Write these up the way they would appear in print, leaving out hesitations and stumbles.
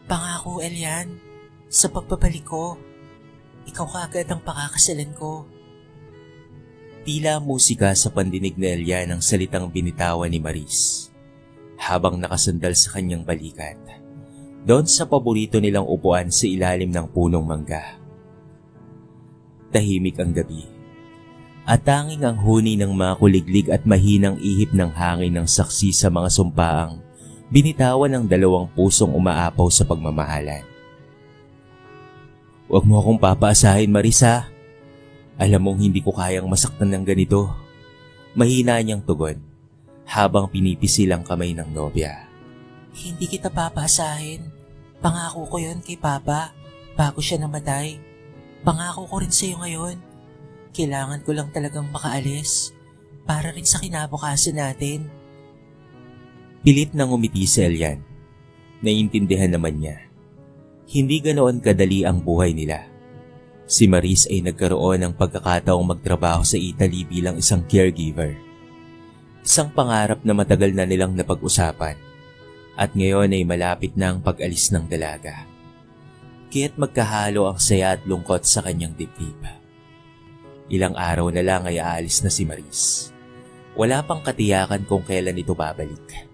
Pangako, Elian, sa pagbabalik ko, ikaw kaagad ang pakakasalan ko. Tila musika sa pandinig ni Elian ang salitang binitawan ni Maris habang nakasandal sa kanyang balikat doon sa paborito nilang upuan sa ilalim ng punong mangga. Tahimik ang gabi at tanging ang huni ng mga kuliglig at mahinang ihip ng hangin ng saksi sa mga sumpaang binitawan ng dalawang pusong umaapaw sa pagmamahalan. "Huwag mo akong papaasahin, Marisa. Alam mong hindi ko kayang masaktan ng ganito." Mahina niyang tugon habang pinipisil ang kamay ng nobya. Hindi kita papaasahin. Pangako ko yun kay Papa bago siya namatay. Pangako ko rin sa'yo ngayon. Kailangan ko lang talagang makaalis para rin sa kinabukasan natin. Pilit nang umiti si Elian. Naiintindihan naman niya. Hindi ganoon kadali ang buhay nila. Si Maris ay nagkaroon ng pagkakataong magtrabaho sa Italy bilang isang caregiver. Isang pangarap na matagal na nilang napag-usapan at ngayon ay malapit na ang pag-alis ng dalaga. Kaya't magkahalo ang saya at lungkot sa kanyang dibdib. Ilang araw na lang ay aalis na si Maris. Wala pang katiyakan kung kailan ito babalik.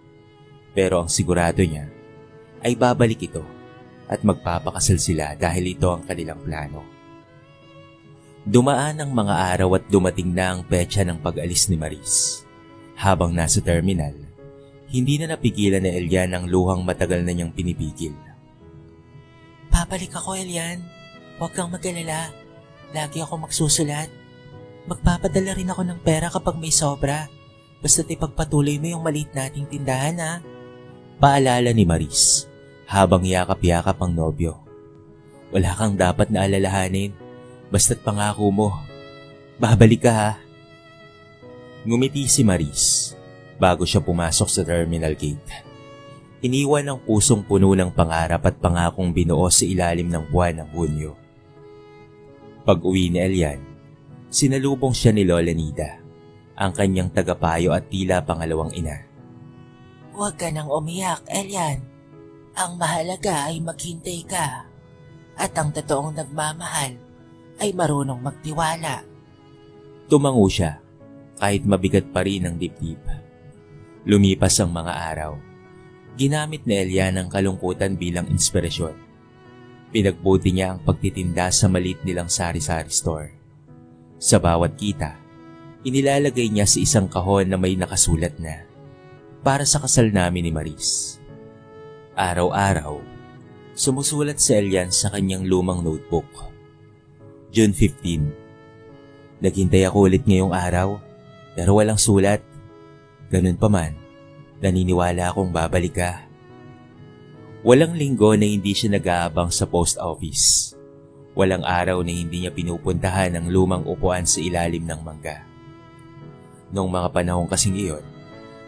Pero ang sigurado niya ay babalik ito at magpapakasal sila dahil ito ang kanilang plano. Dumaan ang mga araw at dumating na ang petsa ng pag-alis ni Maris. Habang nasa terminal, hindi na napigilan ni Elian ang luhang matagal na niyang pinipigil. Babalik ako, Elian. Huwag kang mag-alala. Lagi ako magsusulat. Magpapadala rin ako ng pera kapag may sobra. Basta't ipagpatuloy mo yung maliit nating tindahan, ha? Paalala ni Maris habang yakap-yakap ang nobyo. Wala kang dapat na alalahanin. Basta't pangako mo. Babalik ka, ha? Ngumiti si Maris bago siya pumasok sa terminal gate. Iniwan ang pusong puno ng pangarap at pangakong binuo sa ilalim ng buwan ng Hunyo. Pag-uwi ni Elian, sinalubong siya ni Lola Nida, ang kanyang tagapayo at tila pangalawang ina. Huwag ka nang umiyak, Elian. Ang mahalaga ay maghintay ka. At ang totoong nagmamahal ay marunong magtiwala. Tumango siya kahit mabigat pa rin ang dibdib. Lumipas ang mga araw. Ginamit ni Elian ang kalungkutan bilang inspirasyon. Pinagbuti niya ang pagtitinda sa maliit nilang sari-sari store. Sa bawat kita, inilalagay niya sa isang kahon na may nakasulat na, "Para sa kasal namin ni Maris." Araw-araw, sumusulat si Elian sa kanyang lumang notebook. June 15. Naghintay ako ulit ngayong araw, pero walang sulat. Ganun pa man, naniniwala akong babalik ka. Walang linggo na hindi siya nag-aabang sa post office. Walang araw na hindi niya pinupuntahan ang lumang upuan sa ilalim ng mangga. Noong mga panahon kasing iyon,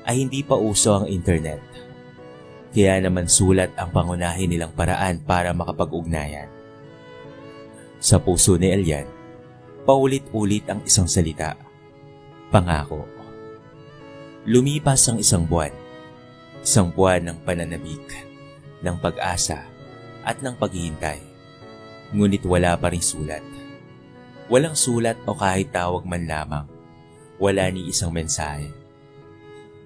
ay hindi pa uso ang internet. Kaya naman sulat ang pangunahin nilang paraan para makapag-ugnayan. Sa puso ni Elian, paulit-ulit ang isang salita, pangako. Lumipas ang isang buwan ng pananabik, ng pag-asa at ng paghihintay. Ngunit wala pa ring sulat. Walang sulat o kahit tawag man lamang. Wala ni isang mensahe.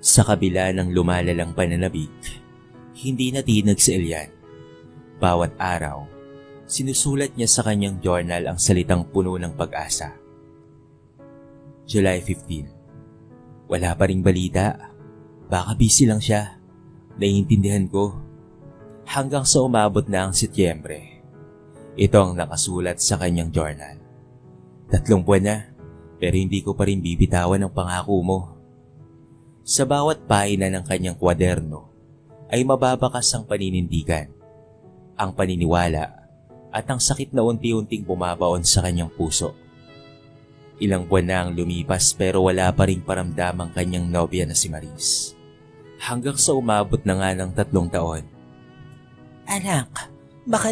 Sa kabila ng lumalalang pananabik, hindi natinag si Elian. Bawat araw, sinusulat niya sa kanyang journal ang salitang puno ng pag-asa. July 15. Wala pa ring balita. Baka busy lang siya. Naiintindihan ko. Hanggang sa umabot na ang Setyembre. Ito ang nakasulat sa kanyang journal. 3 buwan na, pero hindi ko pa rin bibitawan ang pangako mo. Sa bawat pahina ng kanyang kwaderno ay mababakas ang paninindigan, ang paniniwala at ang sakit na unti-unting bumabaon sa kanyang puso. Ilang buwan na ang lumipas pero wala pa ring paramdam ang kanyang nobya na si Maris. Hanggang sa umabot na nga ng 3 taon. Anak, baka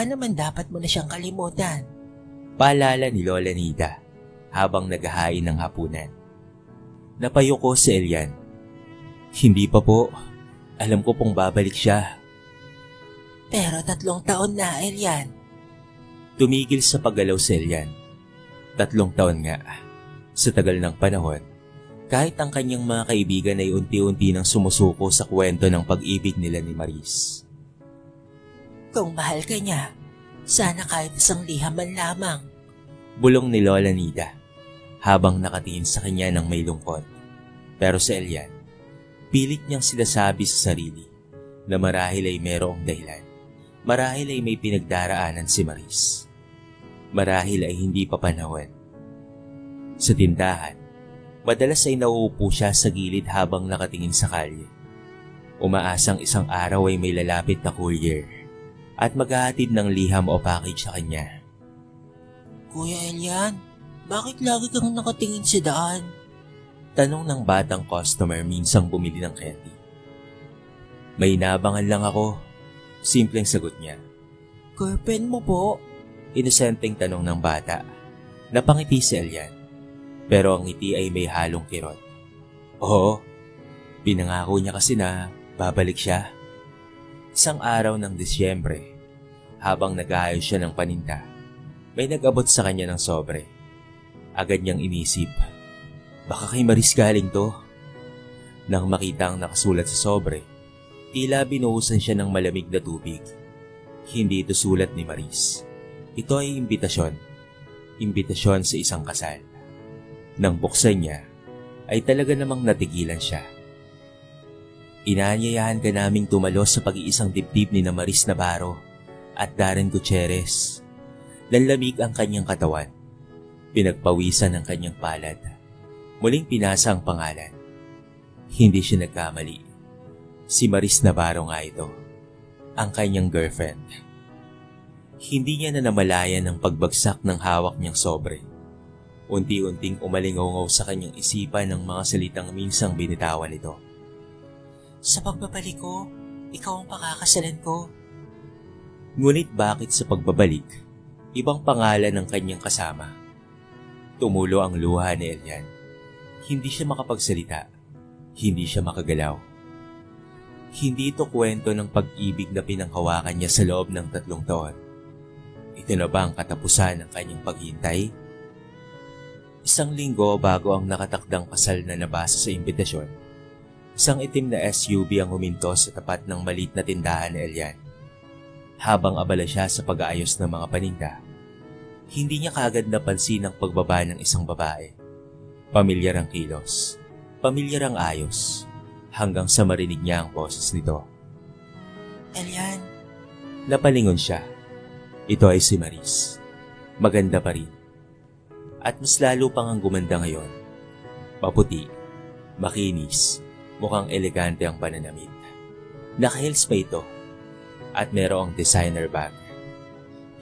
naman dapat mo na siyang kalimutan. Paalala ni Lola Nida habang naghahain ng hapunan. Napayuko si Elian. Hindi pa po. Alam ko pong babalik siya. Pero 3 taon na, Elian. Tumigil sa paggalaw si Elian. 3 taon nga. Sa tagal ng panahon, kahit ang kanyang mga kaibigan ay unti-unti nang sumusuko sa kwento ng pag-ibig nila ni Maris. Kung mahal ka niya, sana kahit isang liham man lamang. Bulong ni Lola Nida habang nakatingin sa kanya ng may lungkot. Pero sa Elian, pilit niyang sinasabi sa sarili na marahil ay merong dahilan. Marahil ay may pinagdaraanan si Maris. Marahil ay hindi pa panahon. Sa tindahan, madalas ay nauupo siya sa gilid habang nakatingin sa kalye. Umaasang isang araw ay may lalapit na courier at maghahatid ng liham o package sa kanya. Kuya Elian, bakit lagi kang nakatingin sa daan? Tanong ng batang customer minsang bumili ng candy. May inabangan lang ako. Simpleng sagot niya. Girlfriend mo po? Inosenteng tanong ng bata. Napangiti si Elian. Pero ang ngiti ay may halong kirot. Oo, pinangako niya kasi na babalik siya. Isang araw ng Disyembre, habang nag-aayos siya ng paninda, may nag-abot sa kanya ng sobre. Agad niyang inisip, baka kay Maris galing to. Nang makita ang nakasulat sa sobre, tila binuhusan siya ng malamig na tubig. Hindi ito sulat ni Maris. Ito ay imbitasyon. Imbitasyon sa isang kasal. Nang buksan niya, ay talaga namang natigilan siya. Inaanyayahan ka naming tumalos sa pag-iisang dibdib ni na Maris Navarro at Darren Gutierrez. Lanlamig ang kanyang katawan. Pinagpawisan ang kanyang palad. Muling pinasa ang pangalan. Hindi siya nagkamali. Si Maris Navarro nga ito, ang kanyang girlfriend. Hindi niya na namalayan ang pagbagsak ng hawak niyang sobre. Unti-unting umalingaw sa kanyang isipan ng mga salitang minsang binitawan nito. Sa pagbabalik ko, ikaw ang pakakasalan ko. Ngunit bakit sa pagbabalik, ibang pangalan ng kanyang kasama? Tumulo ang luha ni Elian. Hindi siya makapagsalita. Hindi siya makagalaw. Hindi ito kwento ng pag-ibig na pinanghawakan niya sa loob ng 3 taon. Ito na ba ang katapusan ng kanyang paghintay? 1 linggo bago ang nakatakdang kasal na nabasa sa imbitasyon, isang itim na SUV ang huminto sa tapat ng maliit na tindahan ni Elian. Habang abala siya sa pag-aayos ng mga paninda, hindi niya kaagad napansin ang pagbaba ng isang babae. Pamilyar ang kilos, pamilyar ang ayos, hanggang sa marinig niya ang boses nito. Elian. Napalingon siya. Ito ay si Maris. Maganda pa rin. At mas lalo pang ang gumanda ngayon. Maputi, makinis, mukhang elegante ang pananamit. Naka-heels pa ito at merong designer bag.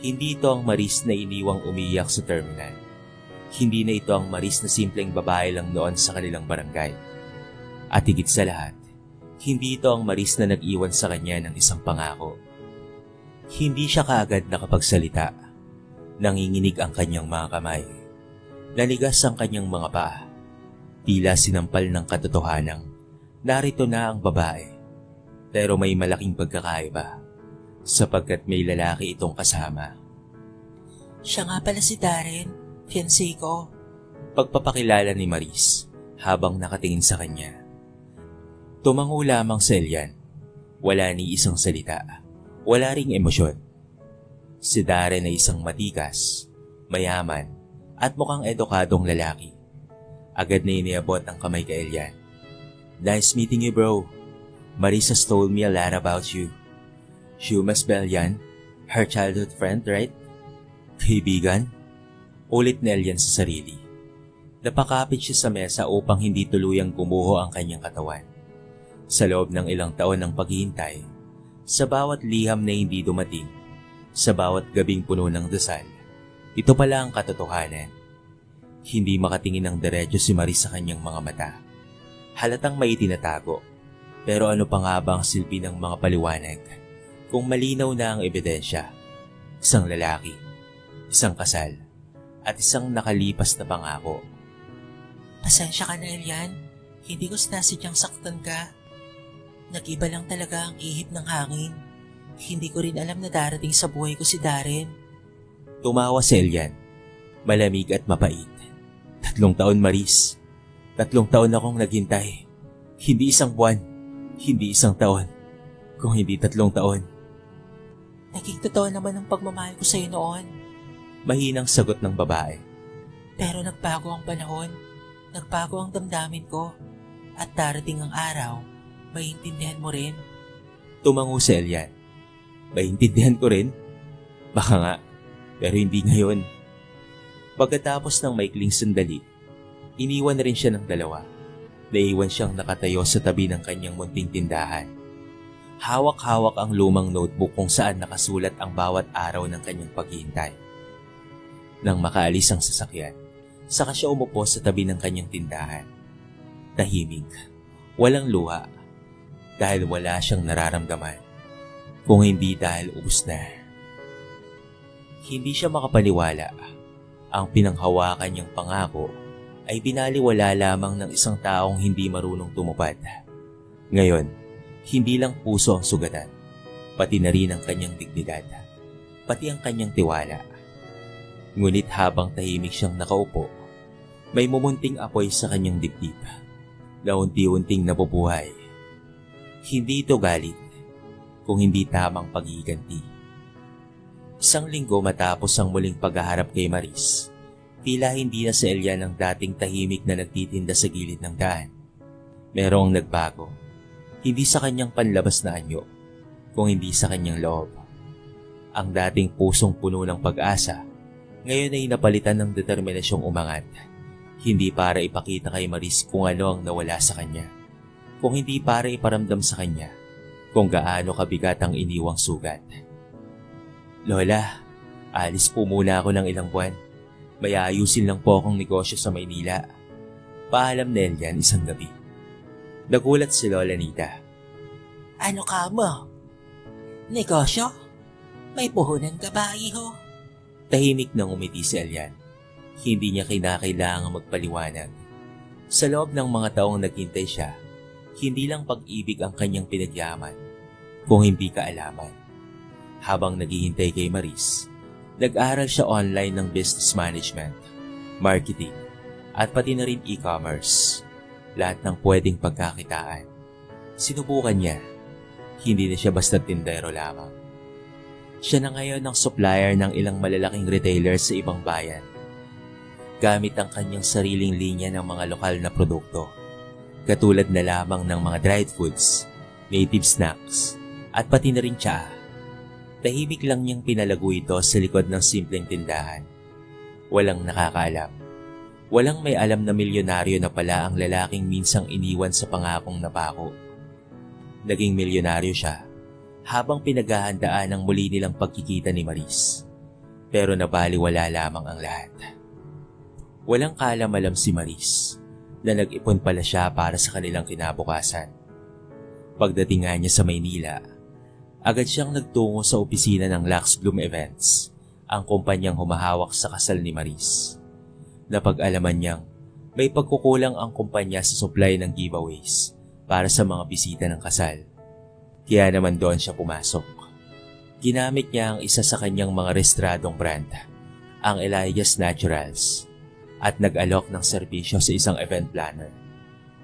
Hindi ito ang Maris na iniwang umiyak sa terminal. Hindi na ito ang Maris na simpleng babae lang noon sa kanilang barangay. At higit sa lahat, hindi ito ang Maris na nag-iwan sa kanya ng isang pangako. Hindi siya kaagad nakapagsalita. Nanginginig ang kanyang mga kamay. Nanigas ang kanyang mga paa. Tila sinampal ng katotohanang narito na ang babae. Pero may malaking pagkakaiba sapagkat may lalaki itong kasama. Siya nga pala si Darren, fiancé ko. Pagpapakilala ni Maris habang nakatingin sa kanya. Tumango lamang sa Elian. Wala ni isang salita. Wala ring emosyon. Si Darren ay isang matikas, mayaman, at mukhang edukadong lalaki. Agad na iniabot ang kamay kay Elian. Nice meeting you, bro. Maris has told me a lot about you. You must be Elian, her childhood friend, right? Kaibigan? Ulit ni Elian sa sarili. Napakapit siya sa mesa upang hindi tuluyang gumuho ang kanyang katawan. Sa loob ng ilang taon ng paghihintay, sa bawat liham na hindi dumating, sa bawat gabing puno ng dasal, ito pala ang katotohanan. Hindi makatingin ng diretso si Maris sa kanyang mga mata. Halatang may itinatago. Pero ano pa nga ba ang silbi ng mga paliwanag kung malinaw na ang ebidensya? Isang lalaki, isang kasal, at isang nakalipas na pangako. Pasensya ka na, Elian. Hindi ko sinasadyang saktan ka. Nag-iba lang talaga ang ihip ng hangin. Hindi ko rin alam na darating sa buhay ko si Darren. Tumawa si Elian. Malamig at mapait. 3 taon, Maris. 3 taon akong naghintay. Hindi 1 buwan. Hindi 1 taon. Kung hindi 3 taon. Naging totoo naman ang pagmamahal ko sa'yo noon. Mahinang sagot ng babae. Pero nagbago ang panahon. Nagbago ang damdamin ko. At darating ang araw, maiintindihan mo rin. Tumango si Elian. Maintindihan ko rin? Baka nga, pero hindi ngayon. Pagkatapos ng maikling sandali, iniwan na rin siya ng dalawa. Naiwan siyang nakatayo sa tabi ng kanyang munting tindahan. Hawak-hawak ang lumang notebook kung saan nakasulat ang bawat araw ng kanyang paghihintay. Nang makaalis ang sasakyan, saka siya umupo sa tabi ng kanyang tindahan. Tahimik, walang luha, dahil wala siyang nararamdaman. Kung hindi dahil ubos na. Hindi siya makapaniwala. Ang pinanghawakan niyang pangako ay binaliwala lamang ng isang taong hindi marunong tumupad. Ngayon, hindi lang puso ang sugatan, pati na rin ang kanyang dignidad, pati ang kanyang tiwala. Ngunit habang tahimik siyang nakaupo, may mumunting apoy sa kanyang dibdib na unti-unting nabubuhay. Hindi ito galit, kung hindi tamang pag-iganti. 1 linggo matapos ang muling paghaharap kay Maris, tila hindi na si Elian ang dating tahimik na nagtitinda sa gilid ng daan. Merong nagbago, hindi sa kanyang panlabas na anyo, kung hindi sa kanyang loob. Ang dating pusong puno ng pag-asa, ngayon ay napalitan ng determinasyong umangat. Hindi para ipakita kay Maris kung ano ang nawala sa kanya, kung hindi para iparamdam sa kanya kung gaano kabigat ang iniwang sugat. Lola, alis po muna ako ng ilang buwan. May ayusin lang po akong negosyo sa Maynila. Paalam na Elian isang gabi. Nagulat si Lola Nita. Ano ka mo? Negosyo? May puhunan ka ba, iho? Tahimik nang umiti si Elian. Hindi niya kinakailangang magpaliwanag. Sa loob ng mga taong naghintay siya, hindi lang pag-ibig ang kanyang pinagyaman, kung hindi kaalaman. Habang naghihintay kay Maris, nag-aral siya online ng business management, marketing, at pati na rin e-commerce. Lahat ng pwedeng pagkakitaan. Sinubukan niya. Hindi na siya basta tindero lamang. Siya na ngayon ang supplier ng ilang malalaking retailers sa ibang bayan. Gamit ang kanyang sariling linya ng mga lokal na produkto. Katulad na lamang ng mga dried foods, native snacks, at pati na rin tsaa. Tahimik lang niyang pinalago ito sa likod ng simpleng tindahan. Walang nakakaalam. Walang may alam na milyonaryo na pala ang lalaking minsang iniwan sa pangakong napako. Naging milyonaryo siya habang pinaghahandaan ang muli nilang pagkikita ni Maris. Pero nabaliwala lamang ang lahat. Walang kaalam-alam si Maris na nag-ipon pala siya para sa kanilang kinabukasan. Pagdating nga niya sa Maynila, agad siyang nagtungo sa opisina ng Lux Bloom Events, ang kumpanyang humahawak sa kasal ni Maris. Napag-alaman niyang may pagkukulang ang kumpanya sa supply ng giveaways para sa mga bisita ng kasal. Kaya naman doon siya pumasok. Ginamit niya ang isa sa kanyang mga restradong brand, ang Elias Naturals, at nag-alok ng serbisyo sa isang event planner.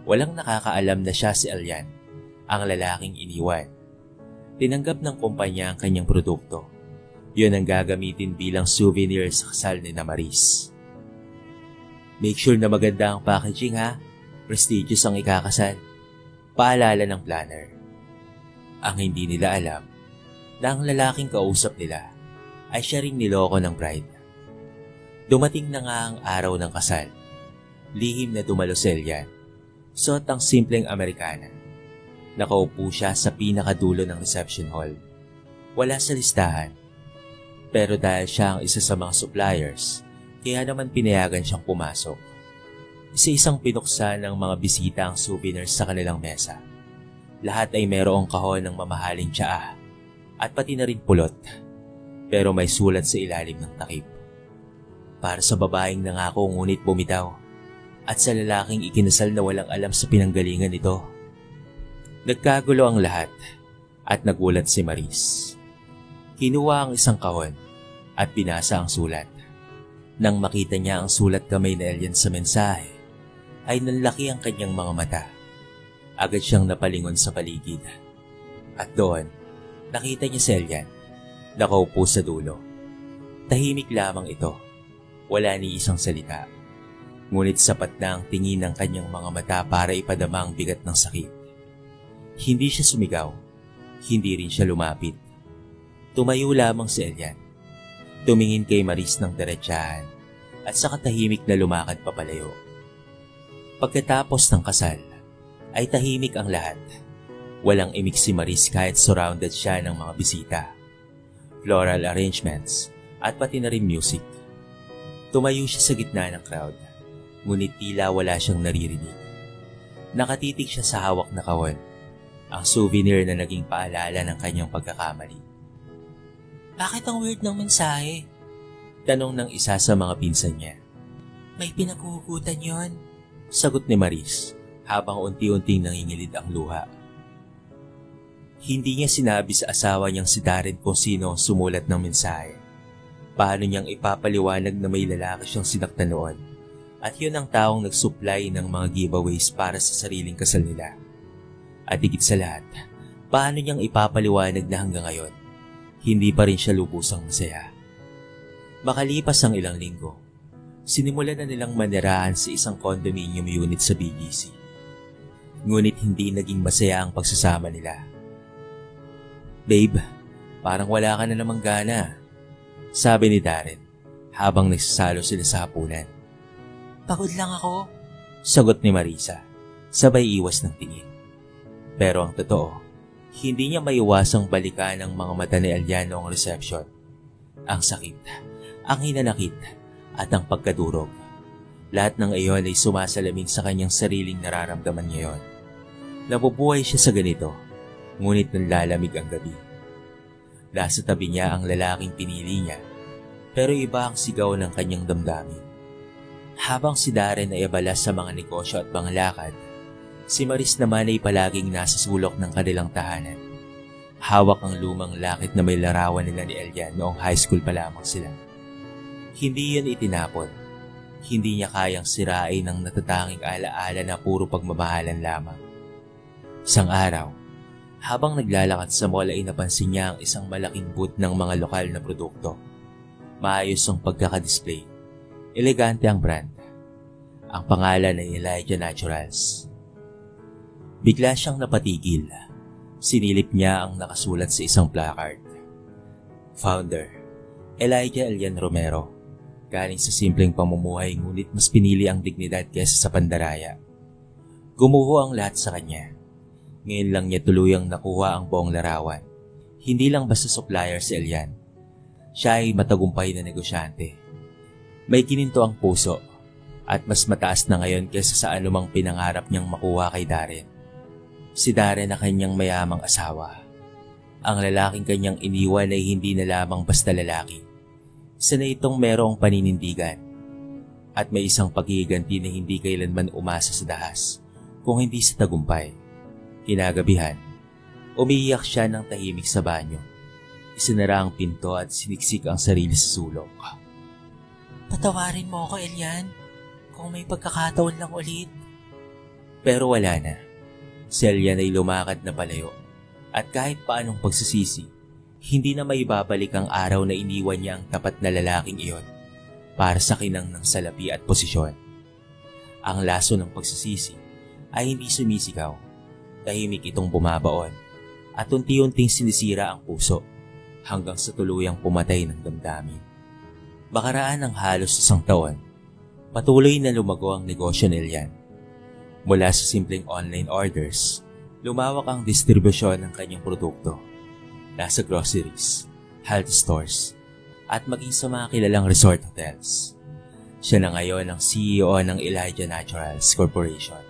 Walang nakakaalam na siya si Elian, ang lalaking iniwan. Tinanggap ng kumpanya ang kanyang produkto. Yun ang gagamitin bilang souvenir sa kasal ni Maris. Make sure na maganda ang packaging ha. Prestigious ang ikakasal. Paalala ng planner. Ang hindi nila alam na ang lalaking kausap nila ay siya ring niloko ng bride. Dumating na nga ang araw ng kasal. Lihim na dumalo si Elian. Suot ang simpleng Amerikana. Nakaupo siya sa pinakadulo ng reception hall. Wala sa listahan. Pero dahil siya ang isa sa mga suppliers, kaya naman pinayagan siyang pumasok. Isa-isang pinuksan ng mga bisita ang souvenirs sa kanilang mesa. Lahat ay mayroong kahon ng mamahaling tsaa at pati na rin pulot. Pero may sulat sa ilalim ng takip. Para sa babaeng nangako ngunit bumitaw at sa lalaking ikinasal na walang alam sa pinanggalingan nito. Nagkagulo ang lahat at nagulat si Maris. Kinuha ang isang kahon at binasa ang sulat. Nang makita niya ang sulat kamay na Elian sa mensahe, ay nanlaki ang kanyang mga mata. Agad siyang napalingon sa paligid. At doon, nakita niya si Elian, nakaupo sa dulo. Tahimik lamang ito, wala ni isang salita. Ngunit sapat na ang tingin ng kanyang mga mata para ipadama ang bigat ng sakit. Hindi siya sumigaw, hindi rin siya lumapit. Tumayo lamang si Elian. Tumingin kay Maris ng diretsahan at saka tahimik na lumakad papalayo. Pagkatapos ng kasal, ay tahimik ang lahat. Walang imik si Maris kahit surrounded siya ng mga bisita, floral arrangements at pati na rin music. Tumayo siya sa gitna ng crowd, ngunit tila wala siyang naririnig. Nakatitig siya sa hawak na kahon, ang souvenir na naging paalala ng kanyang pagkakamali. Bakit ang weird ng mensahe? Tanong ng isa sa mga pinsan niya. May pinaghuhugutan yon. Sagot ni Maris habang unti-unting nangingilid ang luha. Hindi niya sinabi sa asawa niyang si Darren kung sino ang sumulat ng mensahe. Paano niyang ipapaliwanag na may lalaki siyang sinaktan noon at yun ang taong nag-supply ng mga giveaways para sa sariling kasal nila. At higit sa lahat, paano niyang ipapaliwanag na hanggang ngayon, hindi pa rin siya lubusang masaya. Makalipas ang ilang linggo, sinimulan na nilang manirahan sa isang condominium unit sa BGC. Ngunit hindi naging masaya ang pagsasama nila. Babe, parang wala ka na namang gana, sabi ni Darren habang nagsasalo sila sa hapunan. Pagod lang ako. Sagot ni Marisa, sabay iwas ng tingin. Pero ang totoo, hindi niya maiwasang balikan ang mga mata ni Elian noong reception. Ang sakit, ang hinanakit, at ang pagkadurog. Lahat ng iyon ay sumasalamin sa kanyang sariling nararamdaman ngayon. Nabubuhay siya sa ganito, ngunit nanlalamig ang gabi. Nasa tabi niya ang lalaking pinili niya, pero iba ang sigaw ng kanyang damdamin. Habang si Darren ay abala sa mga negosyo at mga lakad, si Maris naman ay palaging nasa sulok ng kanilang tahanan. Hawak ang lumang lakit na may larawan nila ni Elian noong high school pa lamang sila. Hindi yun itinapon. Hindi niya kayang sirain ng natatanging alaala na puro pagmamahalan lamang. Isang araw, habang naglalakad sa mall ay napansin niya ang isang malaking booth ng mga lokal na produkto. Maayos ang pagkakadisplay. Elegante ang brand. Ang pangalan ay Elijah Naturals. Bigla siyang napatigil. Sinilip niya ang nakasulat sa isang placard. Founder, Elijah Elian Romero. Galing sa simpleng pamumuhay ngunit mas pinili ang dignidad kaysa sa pandaraya. Gumuho ang lahat sa kanya. Ngayon lang niya tuluyang nakuha ang buong larawan. Hindi lang basta supplier si Elian. Siya ay matagumpay na negosyante. May kininto ang puso at mas mataas na ngayon kaysa sa anumang pinangarap niyang makuha kay Darren. Si Darren na kanyang mayamang asawa. Ang lalaking kanyang iniwan ay hindi na lamang basta lalaki. Isa na itong merong paninindigan. At may isang paghihiganti na hindi kailanman umasa sa dahas, kung hindi sa tagumpay. Kinagabihan, umiiyak siya ng tahimik sa banyo. Isinara ang pinto at siniksik ang sarili sa sulok. Patawarin mo ako, Elian. Kung may pagkakataon lang ulit. Pero wala na. Si Elian ay lumakad na palayo. At kahit paanong pagsisisi, hindi na maibabalik ang araw na iniwan niya ang tapat na lalaking iyon para sa kinang ng salapi at posisyon. Ang laso ng pagsisisi ay hindi sumisigaw. Tahimik itong bumabaon at unti-unting sinisira ang puso hanggang sa tuluyang pumatay ng damdamin. Makaraan ng halos 1 taon, patuloy na lumago ang negosyo ni Elian. Mula sa simpleng online orders, lumawak ang distribusyon ng kanyang produkto. Nasa groceries, health stores, at maging sa mga kilalang resort hotels. Siya na ngayon ang CEO ng Elijah Naturals Corporation.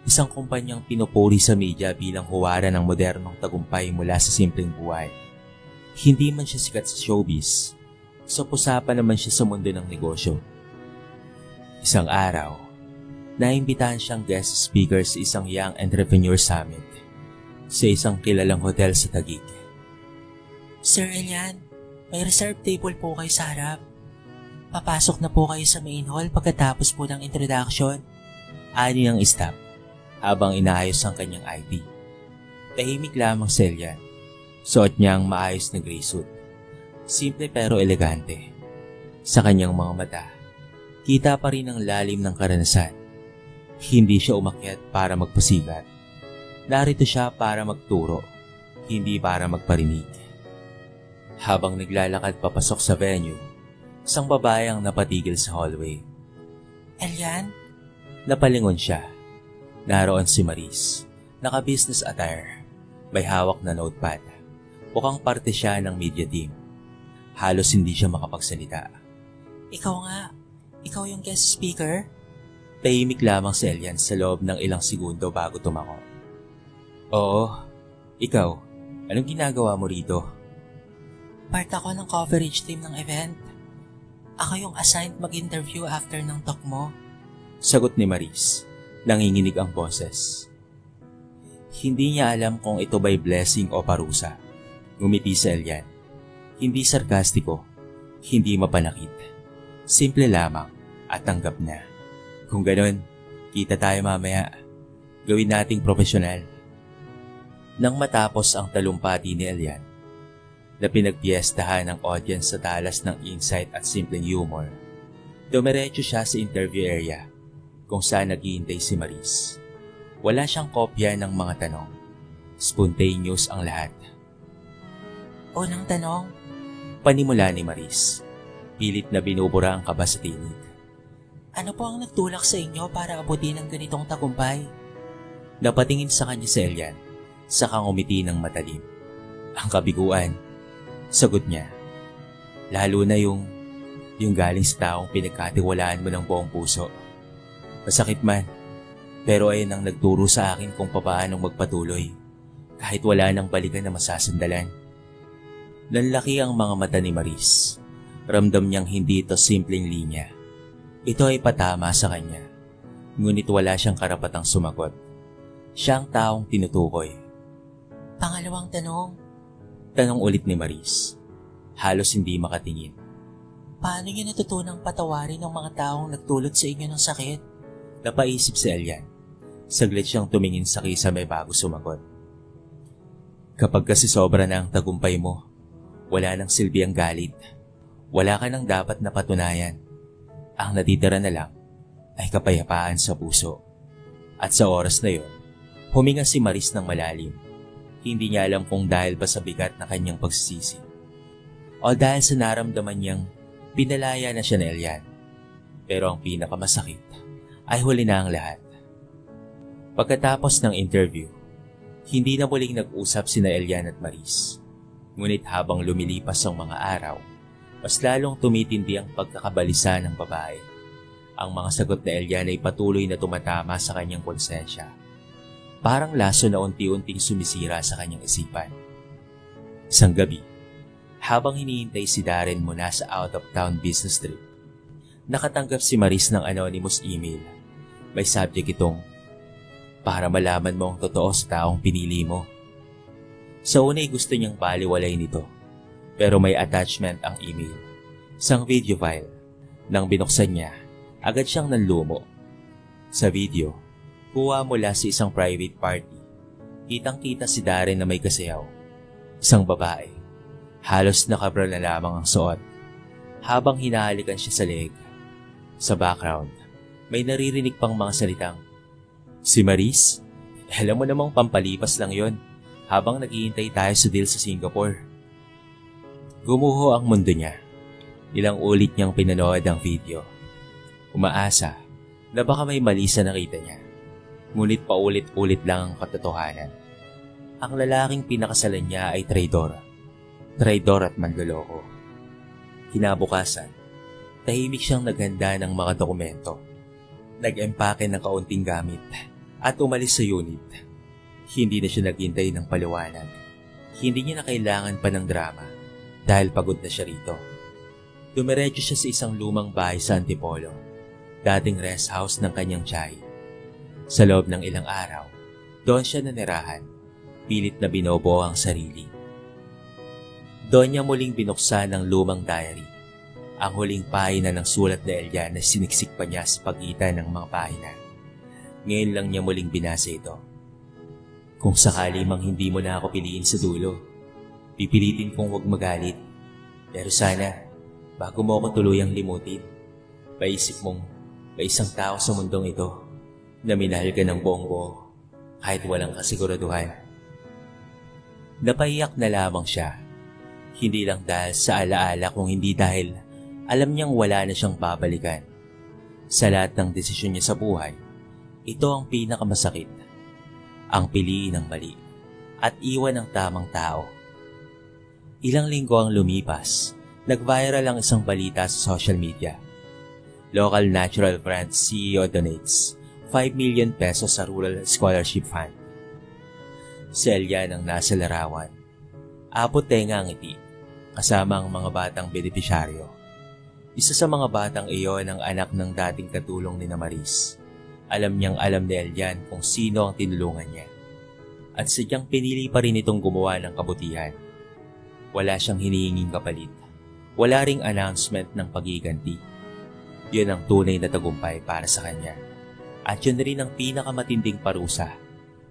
Isang kumpanyang pinupuri sa media bilang huwara ng modernong tagumpay mula sa simpleng buhay. Hindi man siya sikat sa showbiz, sa pusapan naman siya sa mundo ng negosyo. Isang araw, naimbitahan siyang guest speaker sa isang Young Entrepreneur Summit sa isang kilalang hotel sa Taguig. Sir Elian, may reserve table po kayo sa harap. Papasok na po kayo sa main hall pagkatapos po ng introduction. Ani ng staff habang inaayos ang kanyang ID. Tahimik lamang si Elian. Suot niya ang maayos na gray suit. Simple pero elegante. Sa kanyang mga mata, kita pa rin ang lalim ng karanasan. Hindi siya umakyat para magpasigat. Narito siya para magturo, hindi para magparinig. Habang naglalakad papasok sa venue, isang babae ang napatigil sa hallway. Elian? Napalingon siya. Naroon si Maris, naka-business attire, may hawak na notepad. Mukhang parte siya ng media team. Halos hindi siya makapagsalita. Ikaw nga. Ikaw yung guest speaker? Tahimik lamang si Elian sa loob ng ilang segundo bago tumako. Oo, ikaw, anong ginagawa mo rito? Part ako ng coverage team ng event. Ako yung assigned mag-interview after ng talk mo. Sagot ni Maris, nanginginig ang boses. Hindi niya alam kung ito ba'y blessing o parusa. Ngumiti si Elian. Hindi sarkastiko, hindi mapanakit. Simple lamang at tanggap na. Kung ganon, kita tayo mamaya. Gawin nating profesional. Nang matapos ang talumpati ni Elian, na pinagpiestahan ng audience sa talas ng insight at simpleng humor, dumiretso siya sa interview area kung saan naghihintay si Maris. Wala siyang kopya ng mga tanong. Spontaneous ang lahat. Unang tanong, Panimula ni Maris. Pilit na binubura ang kaba sa tinig. ano po ang nagtulak sa inyo para abutin ang ganitong tagumpay? Napatingin sa kanya si Elian, saka ngumiti ng matalim. Ang kabiguan, sagot niya. Lalo na yung galing sa taong pinagkatiwalaan mo ng buong puso. Masakit man, pero ayun ang nagturo sa akin kung paano magpatuloy, kahit wala nang balikan na masasandalan. Nanlaki ang mga mata ni Maris. Ramdam niyang hindi ito simpleng linya. Ito ay patama sa kanya. Ngunit wala siyang karapatang sumagot. Siya ang taong tinutukoy. Pangalawang tanong, Tanong ulit ni Maris. Halos hindi makatingin. paano niyo natutunang patawarin ang mga taong nagdulot sa inyo ng sakit? Napaisip si Elian. Saglit siyang tumingin sa kisame bago sumagot. Kapag kasi sobra na ang tagumpay mo, wala nang silbi ang galit. Wala ka nang dapat na patunayan. Ang natitira na lang ay kapayapaan sa puso. At sa oras na yon, huminga si Maris ng malalim. Hindi niya alam kung dahil ba sa bigat na kanyang pagsisisi o dahil sa naramdaman niyang pinalaya na siya ni Elian. Pero ang pinakamasakit ay huli na ang lahat. Pagkatapos ng interview, hindi na muling nag-usap sina Elian at Maris. Ngunit habang lumilipas ang mga araw, mas lalong tumitindi ang pagkakabalisa ng babae. Ang mga sagot na Elian ay patuloy na tumatama sa kanyang konsensya. Parang laso na unti-unting sumisira sa kanyang isipan. Isang gabi, habang hinihintay si Darren muna sa out-of-town business trip, nakatanggap si Maris ng anonymous email. May subject itong, para malaman mo ang totoo sa taong pinili mo. Sa una ay gusto niyang baliwalay nito, pero may attachment ang email. Isang video file. Nang binuksan niya, agad siyang nanlumo. Sa video, kuha mula sa isang private party. Kitang-kita si Darren na may kasayaw. Isang babae. Halos nakabra na lamang ang suot. Habang hinahalikan siya sa leeg. Sa background, may naririnig pang mga salitang, "Si Maris? Alam mo namang pampalipas lang yon habang naghihintay tayo sa deal sa Singapore." Gumuho ang mundo niya. Ilang ulit niyang pinanood ang video. Umaasa na baka may mali sa nakita niya. Ngunit paulit-ulit lang ang katotohanan. Ang lalaking pinakasalan niya ay traidor. Traidor at manloloko. Kinabukasan, tahimik siyang naghanda ng mga dokumento. Nag-empake ng kaunting gamit at umalis sa unit. Hindi na siya naghintay ng paliwanag. Hindi niya na kailangan pa ng drama dahil pagod na siya rito. Dumiretso siya sa isang lumang bahay sa Antipolo, dating rest house ng kanyang tiyahin. Sa loob ng ilang araw, doon siya nanirahan, pilit na binobuo ang sarili. Doon niya muling binuksan ang lumang diary. Ang huling pahina ng sulat ni Elian na siniksik pa niya sa pagitan ng mga pahina. Ngayon lang niya muling binasa ito. Kung sakali mang hindi mo na ako piliin sa dulo, pipilitin kong huwag magalit. Pero sana, bago mo ako tuluyang limutin, paisip mong may isang tao sa mundong ito na minahal ka ng buong buo kahit walang kasiguraduhan. Napaiyak na lamang siya. Hindi lang dahil sa alaala kung hindi dahil alam niyang wala na siyang babalikan. Sa lahat ng desisyon niya sa buhay, ito ang pinakamasakit. Ang piliin ng mali at iwan ng tamang tao. Ilang linggo ang lumipas, nag-viral ang isang balita sa social media. Local Natural Brands CEO donates 5 million pesos sa Rural Scholarship Fund. Si Elian ang nasa larawan. Apot tenga ang ngiti, kasama ang mga batang benepisyaryo. Isa sa mga batang iyon ang anak ng dating katulong ni Maris. Alam ni Elian kung sino ang tinulungan niya. At sadyang pinili pa rin itong gumawa ng kabutihan. Wala siyang hinihinging kapalit. Wala ring announcement ng pagiganti. Yun ang tunay na tagumpay para sa kanya. At yun rin ang pinakamatinding parusa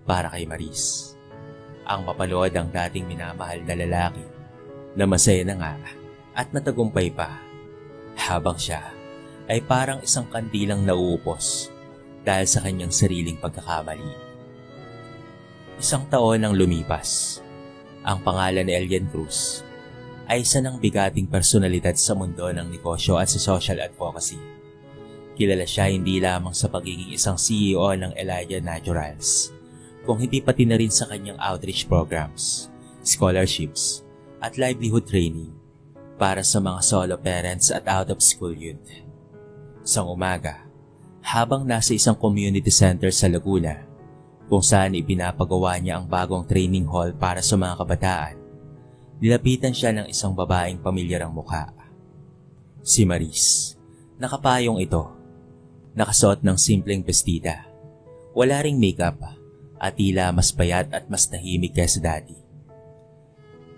para kay Maris. Ang mapalood ang dating minamahal na lalaki na masaya na nga at matagumpay pa. Habang siya ay parang isang kandilang nauupos dahil sa kanyang sariling pagkakamali. Isang taon ang lumipas. Ang pangalan ni Elian Cruz ay isa ng bigating personalidad sa mundo ng negosyo at sa social advocacy. Kilala siya hindi lamang sa pagiging isang CEO ng Elijah Naturals, kung hindi pati na rin sa kanyang outreach programs, scholarships, at livelihood training para sa mga solo parents at out-of-school youth. Isang umaga, habang nasa isang community center sa Laguna, kung saan ipinapagawa niya ang bagong training hall para sa mga kabataan, nilapitan siya ng isang babaeng pamilyar ang mukha. Si Maris. Nakapayong ito. Nakasuot ng simpleng bestida. Wala ring makeup at tila mas payat at mas tahimik kaysa dati.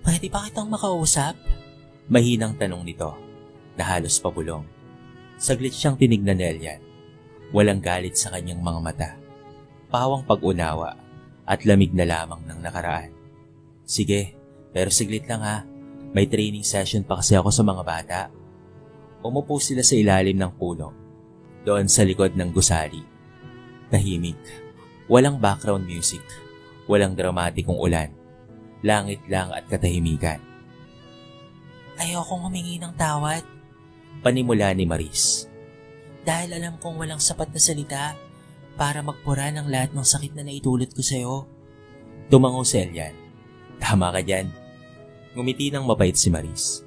Pwede ba kitang makausap? Mahinang tanong nito na halos pabulong. Saglit siyang tinignan ni Elian. Walang galit sa kanyang mga mata. Pawang pag-unawa at lamig na lamang ng nakaraan. Sige, pero siglit lang ha. May training session pa kasi ako sa mga bata. Umupo sila sa ilalim ng puno, doon sa likod ng gusali. Tahimik, walang background music, walang dramatikong ulan. Langit lang at katahimikan. Ayokong humingi ng tawad. Panimula ni Maris. Dahil alam kong walang sapat na salita para magpura ng lahat ng sakit na naitulot ko sa'yo. Tumango si Elian. Tama ka dyan. Ngumiti ng mabait si Maris.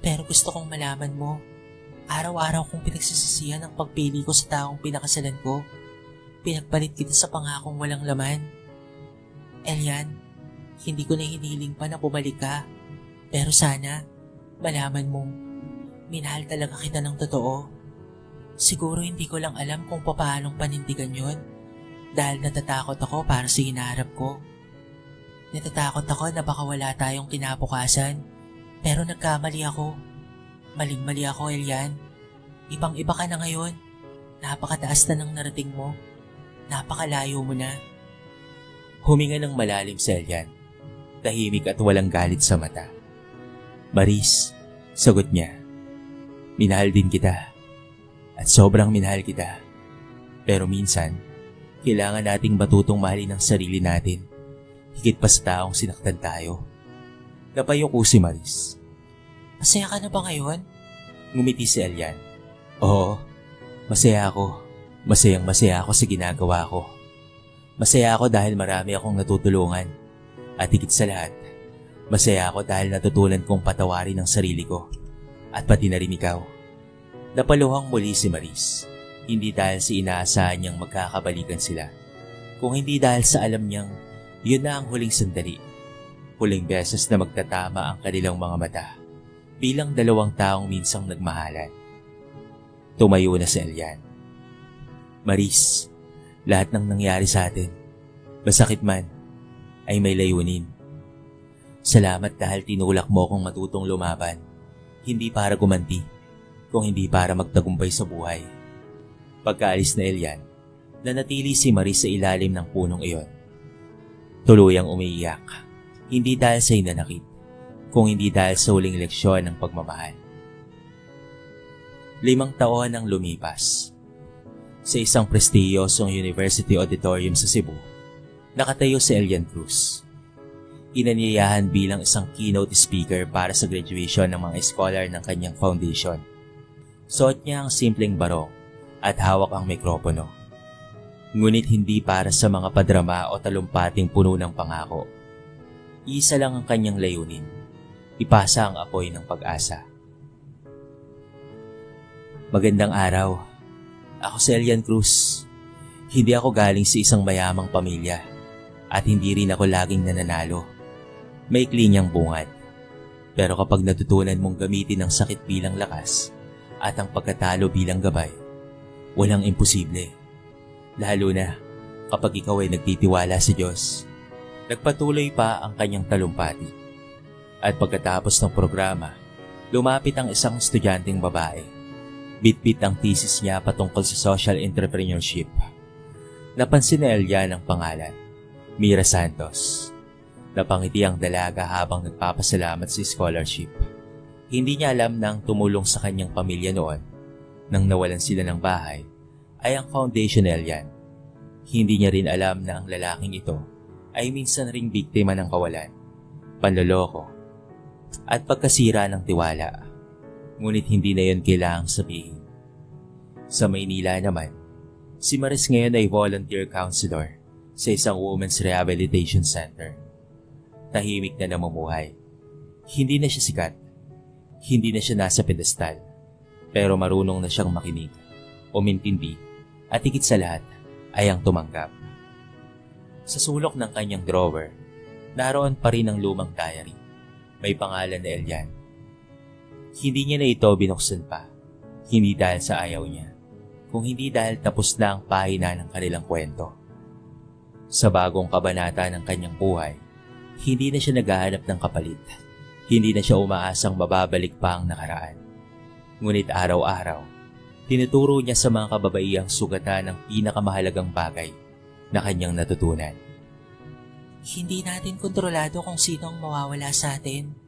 Pero gusto kong malaman mo, araw-araw kong pinagsisisihan ang pagpili ko sa taong pinakasalan ko. Pinagpalit kita sa pangakong walang laman. Elian, hindi ko na hinihiling pa na bumalik ka. Pero sana, malaman mong minahal talaga kita ng totoo. Siguro hindi ko lang alam kung paanong panindigan yon dahil natatakot ako para sa hinaharap ko. Natatakot ako na baka wala tayong kinabukasan, pero nagkamali ako. Maling-mali ako, Elian. Ibang-iba ka na ngayon. Napakataas na ng narating mo. Napakalayo mo na. Huminga ng malalim si Elian. Tahimik at walang galit sa mata. Maris, sagot niya. Minahal din kita. At sobrang minahal kita. Pero minsan, kailangan nating matutong mahalin ang sarili natin. Higit pa sa taong sinaktan tayo. Napayuko si Maris. Masaya ka na ba ngayon? Ngumiti si Elian. Oo, masaya ako. Masayang-masaya ako sa ginagawa ko. Masaya ako dahil marami akong natutulungan. At higit sa lahat, masaya ako dahil natutunan kong patawarin ang sarili ko. At pati na rin ikaw. Napaluhang muli si Maris. Hindi dahil sa inaasahan niyang magkakabalikan sila. Kung hindi dahil sa alam niyang yun na ang huling sandali. Huling beses na magtatama ang kanilang mga mata. Bilang dalawang taong minsang nagmahalan. Tumayo na si Elian. Maris, lahat ng nangyari sa atin, masakit man, ay may layunin. Salamat dahil tinulak mo akong matutong lumaban. Hindi para gumanti, kung hindi para magtagumpay sa buhay. Pagkaalis na Elian, nanatili si Maris sa ilalim ng punong iyon. Tuluyang umiiyak, hindi dahil sa hinanakit, kung hindi dahil sa huling leksyon ng pagmamahal. 5 taon ang lumipas. Sa isang prestiyosong university auditorium sa Cebu, nakatayo si Elian Cruz. Inanyayahan bilang isang keynote speaker para sa graduation ng mga scholar ng kanyang foundation. Suot niya ang simpleng barong at hawak ang mikropono. Ngunit hindi para sa mga padrama o talumpating puno ng pangako. Isa lang ang kanyang layunin, ipasa ang apoy ng pag-asa. Magandang araw. Ako si Elian Cruz. Hindi ako galing sa isang mayamang pamilya at hindi rin ako laging nananalo. Maikli niyang bungad. Pero kapag natutunan mong gamitin ang sakit bilang lakas at ang pagkatalo bilang gabay, walang imposible. Lalo na kapag ikaw ay nagtitiwala sa Diyos. Nagpatuloy pa ang kanyang talumpati. At pagkatapos ng programa, lumapit ang isang estudyanteng babae. Bit-bit ang thesis niya patungkol sa social entrepreneurship. Napansin ni Elian ang pangalan, Mira Santos. Napangiti ang dalaga habang nagpapasalamat sa scholarship. Hindi niya alam na ang tumulong sa kanyang pamilya noon, nang nawalan sila ng bahay, ay ang foundation ni Elian. Hindi niya rin alam na ang lalaking ito ay minsan ring biktima ng kawalan, panloloko, at pagkasira ng tiwala. Ngunit hindi na yun kailangang sabihin. Sa Maynila naman, si Maris ngayon ay volunteer counselor sa isang women's rehabilitation center. Tahimik na namumuhay. Hindi na siya sikat. Hindi na siya nasa pedestal. Pero marunong na siyang makinig, umintindi, at higit sa lahat ay ang tumanggap. Sa sulok ng kanyang drawer, naroon pa rin ang lumang diary. May pangalan na Elian. Hindi niya na ito binuksan pa. Hindi dahil sa ayaw niya, kung hindi dahil tapos na ang pahina ng kanilang kwento. Sa bagong kabanata ng kanyang buhay, hindi na siya naghahanap ng kapalit. Hindi na siya umaasang mababalik pa ang nakaraan. Ngunit araw-araw, tinuturo niya sa mga kababaihang sugatan ng pinakamahalagang bagay na kanyang natutunan. Hindi natin kontrolado kung sino ang mawawala sa atin.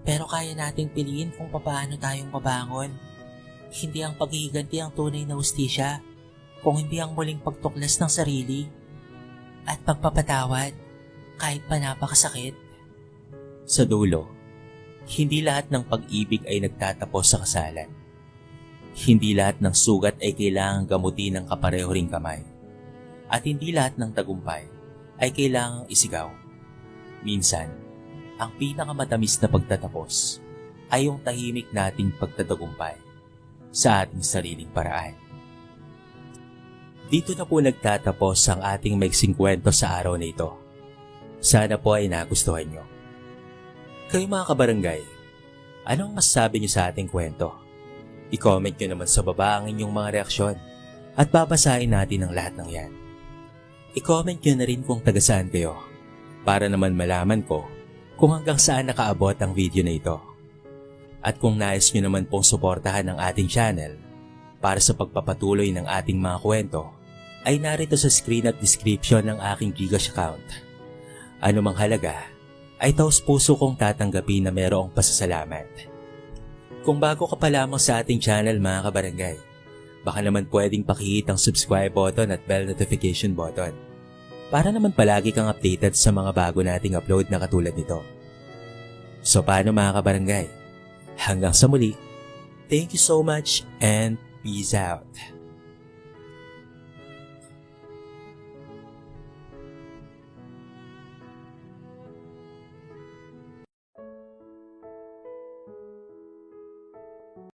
Pero kaya nating piliin kung paano tayong babangon. Hindi ang paghihiganti ang tunay na hustisya, kung hindi ang muling pagtuklas ng sarili at pagpapatawad kahit pa napakasakit. Sa dulo, hindi lahat ng pag-ibig ay nagtatapos sa kasalan. Hindi lahat ng sugat ay kailangang gamutin ng kapareho ring kamay. At hindi lahat ng tagumpay ay kailangang isigaw. Minsan, ang pinakamatamis na pagtatapos ay yung tahimik nating pagtatagumpay sa ating sariling paraan. Dito na po nagtatapos ang ating maiksing kwento sa araw na ito. Sana po ay nagustuhan nyo. Kayo mga kabarangay, anong masasabi nyo sa ating kwento? I-comment nyo naman sa baba ang inyong mga reaksyon at babasahin natin ang lahat ng yan. I-comment nyo na rin kung taga saan kayo para naman malaman ko kung hanggang saan nakaabot ang video na ito. At kung nais nyo naman pong suportahan ang ating channel para sa pagpapatuloy ng ating mga kwento, ay narito sa screen at description ng aking Gcash account. Ano mang halaga, ay taos puso kong tatanggapin na mayroong pasasalamat. Kung bago ka pa lamang sa ating channel mga kabarangay, baka naman pwedeng pakihit ang subscribe button at bell notification button para naman palagi kang updated sa mga bago nating upload na katulad nito. So paano mga kabarangay? Hanggang sa muli, thank you so much and peace out.